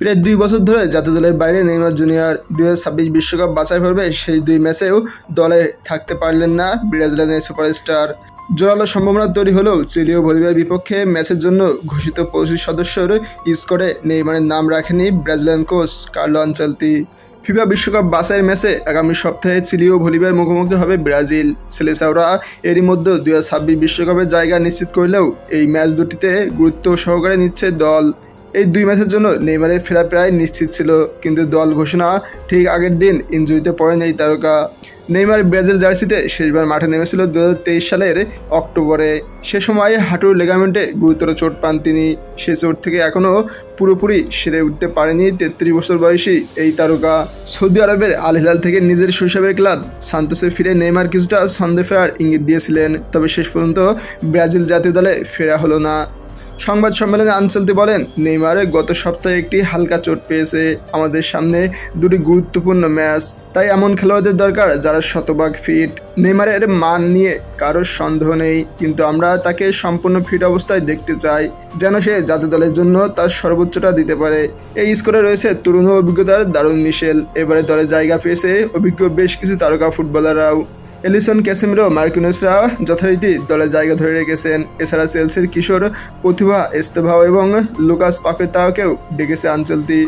প্রায় 2 বছর ধরে জাতীয় দলের বাইরে নেইমার জুনিয়র 2026 বিশ্বকাপ বাছাই পর্বে সেই 2 ম্যাচেও দলে থাকতে পারলেন না ব্রাজিলিয়ান সুপারস্টার। জোরালো সম্ভাবনা তৈরি হলেও চিলি ও বলিভিয়ার বিপক্ষে ম্যাচের জন্য ঘোষিত 25 সদস্যের স্কোয়াডে নেইমারের নাম রাখেনি Brazilian coach Carlo Ancelotti. FIFA বিশ্বকাপ বাছাইয়ের ম্যাচে আগামী সপ্তাহে চিলি ও বলিভিয়ার মুখোমুখি হবে ব্রাজিল। সেলেসাওরা এরই মধ্যে 2026 বিশ্বকাপের জায়গা নিশ্চিত করলেও এই ম্যাচ দুটিতে গুরুত্ব সহকারে নিচ্ছে দল। এই 2 ম্যাচের জন্য নেইমারের ফেরা প্রায় নিশ্চিত ছিল, কিন্তু দল ঘোষণা ঠিক আগের দিন ইনজুরিতে পড়েন এই তারকা। নেইমার ব্রাজিল জার্সিতে শেষবার মাঠে নেমেছিল 2023 সালের অক্টোবরে। সে সময় হাঁটুর লিগামেন্টে গুরুতর চোট পান তিনি। সে চোট থেকে এখনও পুরোপুরি সেরে উঠতে পারেনি 33 বছর বয়সী এই তারকা। সৌদি আরবের আল হিলাল থেকে নিজের শৈশবের ক্লাব সান্তোসে ফিরে নেইমার কিছুটা ছন্দে ফেরার ইঙ্গিত দিয়েছিলেন, তবে শেষ পর্যন্ত ব্রাজিল জাতীয় দলে ফেরা হলো না। সংবাদ সম্মেলনে আনচেলতি বলেন, নেইমার গত সপ্তাহে একটি হালকা চোট পেয়েছে। আমাদের সামনে 2টি গুরুত্বপূর্ণ ম্যাচ, তাই এমন খেলোয়াড়দের দরকার যারা শতভাগ ফিট। নেইমারের মান নিয়ে কারোর সন্দেহ নেই, কিন্তু আমরা তাকে সম্পূর্ণ ফিট অবস্থায় দেখতে চাই, যেন সে জাতীয় দলের জন্য তার সর্বোচ্চটা দিতে পারে। এই স্কোরে রয়েছে তরুণ ও অভিজ্ঞতার দারুণ মিশেল। এবারে দলে জায়গা পেয়েছে অভিজ্ঞ বেশ কিছু তারকা ফুটবলাররাও। এলিসন, ক্যাসেমিরো, মার্কিনোসরা যথারীতি দলে জায়গা ধরে রেখেছেন। এছাড়া চেলসির কিশোর প্রতিভা এস্তেভাও এবং লুকাস পাকেতাওকেও ডেকেছে আনচেলতি।